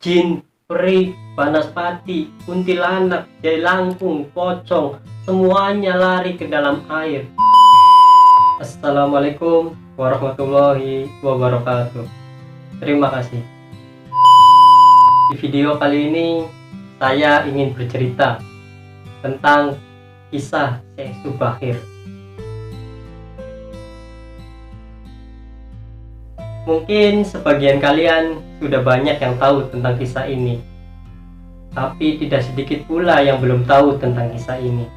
jin, peri, banaspati, kuntilanak, jailangkung, pocong, semuanya lari ke dalam air. Assalamualaikum warahmatullahi wabarakatuh. Terima kasih. Di video kali ini saya ingin bercerita tentang kisah Syekh Subahir. Mungkin sebagian kalian sudah banyak yang tahu tentang kisah ini, tapi tidak sedikit pula yang belum tahu tentang kisah ini.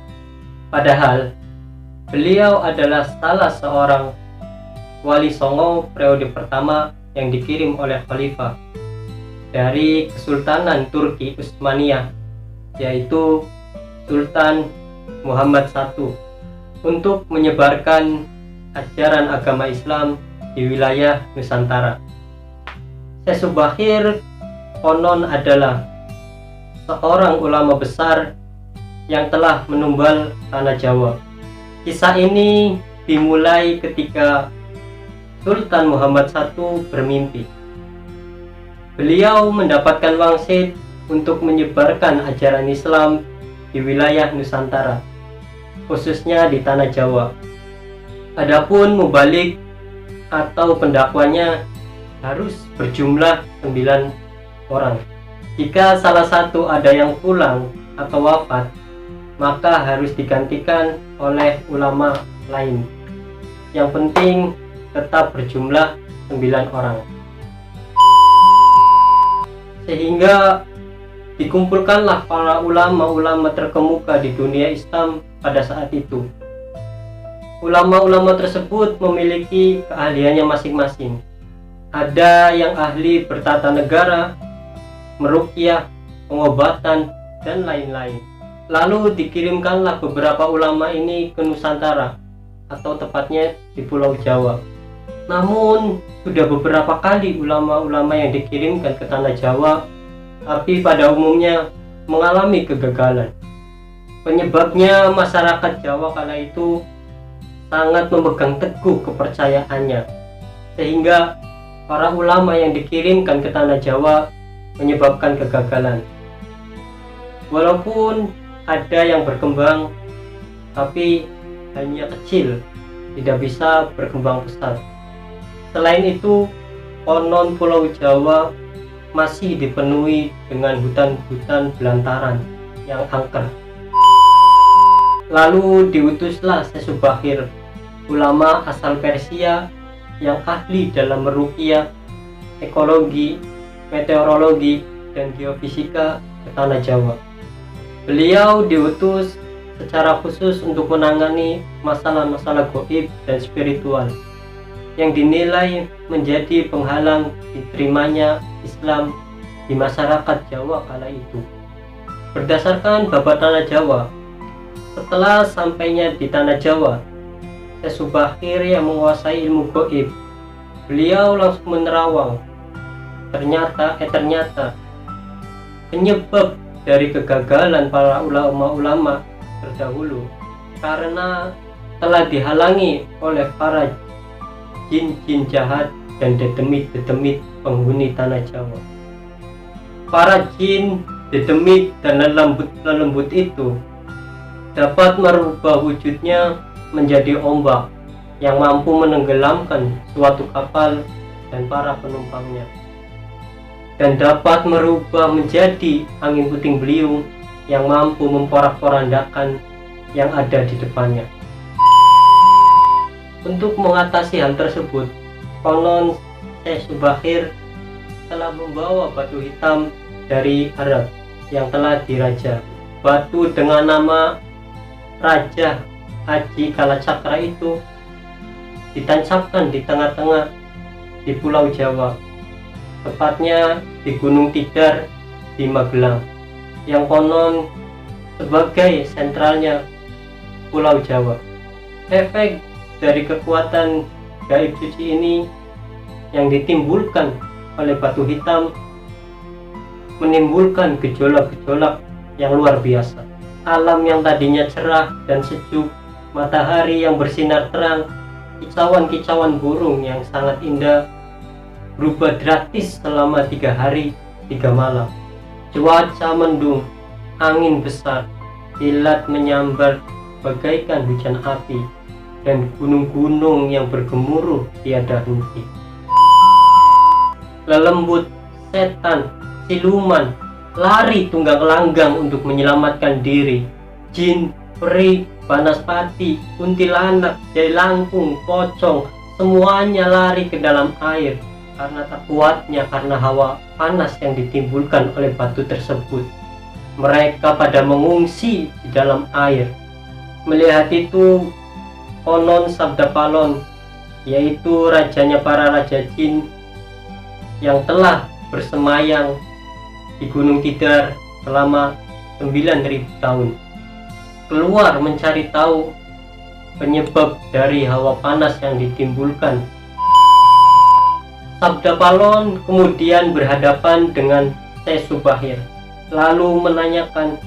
Padahal beliau adalah salah seorang wali songo periode pertama yang dikirim oleh khalifah dari Kesultanan Turki Utsmaniyah, yaitu Sultan Muhammad I, untuk menyebarkan ajaran agama Islam di wilayah Nusantara. Syekh Subahir konon adalah seorang ulama besar yang telah menumbal tanah Jawa. Kisah ini dimulai ketika Sultan Muhammad I bermimpi. Beliau mendapatkan wangsit untuk menyebarkan ajaran Islam di wilayah Nusantara, khususnya di tanah Jawa. Adapun mubalik atau pendakwanya harus berjumlah 9 orang. Jika salah satu ada yang pulang atau wafat, maka harus digantikan oleh ulama lain. Yang penting tetap berjumlah 9 orang. Sehingga dikumpulkanlah para ulama-ulama terkemuka di dunia Islam pada saat itu. Ulama-ulama tersebut memiliki keahliannya masing-masing. Ada yang ahli bertata negara, meruqyah, pengobatan, dan lain-lain. Lalu dikirimkanlah beberapa ulama ini ke Nusantara, atau tepatnya di Pulau Jawa. Namun sudah beberapa kali ulama-ulama yang dikirimkan ke tanah Jawa, tapi pada umumnya mengalami kegagalan. Penyebabnya masyarakat Jawa kala itu sangat memegang teguh kepercayaannya, sehingga para ulama yang dikirimkan ke tanah Jawa menyebabkan kegagalan. Walaupun ada yang berkembang, tapi hanya kecil, tidak bisa berkembang pesat. Selain itu, konon Pulau Jawa masih dipenuhi dengan hutan-hutan belantaran yang angker. Lalu diutuslah Syekh Subahir, ulama asal Persia yang ahli dalam meruqyah, ekologi, meteorologi, dan geofisika ke tanah Jawa. Beliau diutus secara khusus untuk menangani masalah-masalah gaib dan spiritual yang dinilai menjadi penghalang diterimanya Islam di masyarakat Jawa kala itu. Berdasarkan babat tanah Jawa, setelah sampainya di tanah Jawa, Syekh Subahir yang menguasai ilmu gaib, beliau langsung menerawang. Ternyata penyebab dari kegagalan para ulama-ulama terdahulu karena telah dihalangi oleh para jin-jin jahat dan dedemit-dedemit penghuni tanah Jawa. Para jin, dedemit, dan lelembut itu dapat merubah wujudnya menjadi ombak yang mampu menenggelamkan suatu kapal dan para penumpangnya, dan dapat merubah menjadi angin puting beliung yang mampu memporak-porandakan yang ada di depannya. Untuk mengatasi hal tersebut, konon Syekh Subahir telah membawa batu hitam dari Arab yang telah diraja. Batu dengan nama Raja Haji Kalacakra itu ditancapkan di tengah-tengah di Pulau Jawa, tepatnya di Gunung Tidar di Magelang, yang konon sebagai sentralnya Pulau Jawa. Efek dari kekuatan gaib suci ini yang ditimbulkan oleh batu hitam menimbulkan gejolak-gejolak yang luar biasa. Alam yang tadinya cerah dan sejuk, matahari yang bersinar terang, kicauan-kicauan burung yang sangat indah berubah drastis selama 3 hari 3 malam. Cuaca mendung, angin besar, kilat menyambar bagaikan hujan api, dan gunung-gunung yang bergemuruh tiada henti. Lelembut, setan, siluman lari tunggang langgang untuk menyelamatkan diri. Jin, peri, banaspati, kuntilanak, jailangkung, pocong, semuanya lari ke dalam air karena tak kuatnya karena hawa panas yang ditimbulkan oleh batu tersebut. Mereka pada mengungsi di dalam air. Melihat itu, konon Sabda Palon, yaitu rajanya para raja jin yang telah bersemayam di Gunung Tidar selama 9.000 tahun, keluar mencari tahu penyebab dari hawa panas yang ditimbulkan. Sabda Palon kemudian berhadapan dengan Syekh Subahir, lalu menanyakan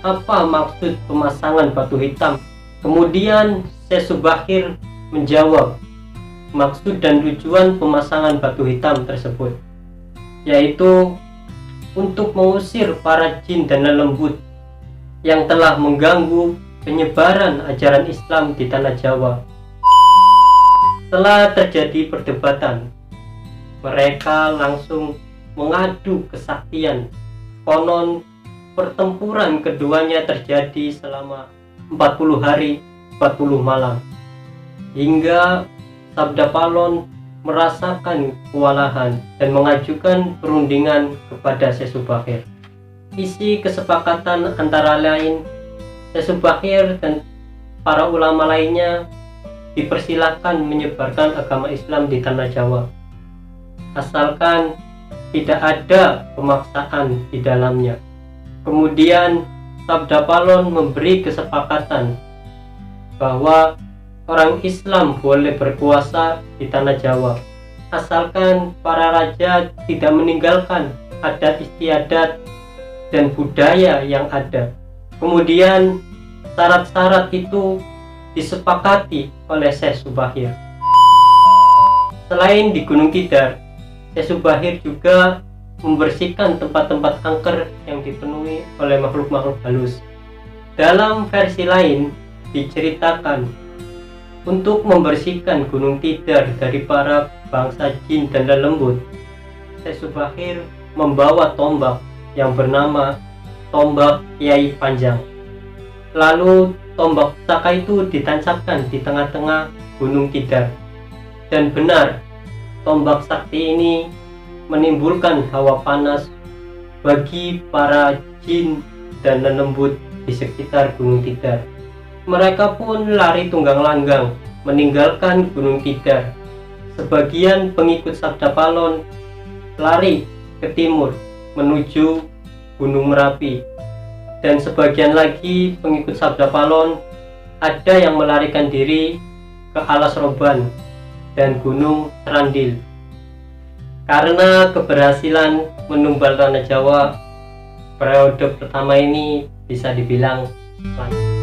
apa maksud pemasangan batu hitam. Kemudian Syekh Subahir menjawab maksud dan tujuan pemasangan batu hitam tersebut, yaitu untuk mengusir para jin dan lelembut yang telah mengganggu penyebaran ajaran Islam di tanah Jawa. Setelah terjadi perdebatan, mereka langsung mengadu kesaktian. Konon pertempuran keduanya terjadi selama 40 hari 40 malam, hingga Sabda Palon merasakan kewalahan dan mengajukan perundingan kepada Syekh Subahir. Isi kesepakatan antara lain, Syekh Subahir dan para ulama lainnya dipersilakan menyebarkan agama Islam di tanah Jawa, asalkan tidak ada pemaksaan di dalamnya. Kemudian Sabda Palon memberi kesepakatan bahwa orang Islam boleh berkuasa di tanah Jawa, asalkan para raja tidak meninggalkan adat istiadat dan budaya yang ada. Kemudian syarat-syarat itu disepakati oleh Syekh Subahir. Selain di Gunung Tidar, Syekh Subahir juga membersihkan tempat-tempat angker yang dipenuhi oleh makhluk-makhluk halus. Dalam versi lain diceritakan, untuk membersihkan Gunung Tidar dari para bangsa jin dan lelembut, Syekh Subahir membawa tombak yang bernama tombak Kiai Panjang. Lalu tombak pusaka itu ditancapkan di tengah-tengah Gunung Tidar. Dan benar, tombak sakti ini menimbulkan hawa panas bagi para jin dan lelembut di sekitar Gunung Tidar. Mereka pun lari tunggang langgang meninggalkan Gunung Tidar. Sebagian pengikut Sabda Palon lari ke timur menuju Gunung Merapi, dan sebagian lagi pengikut Sabda Palon ada yang melarikan diri ke Alas Roban dan Gunung Serandil. Karena keberhasilan menumbal tanah Jawa, periode pertama ini bisa dibilang lancar.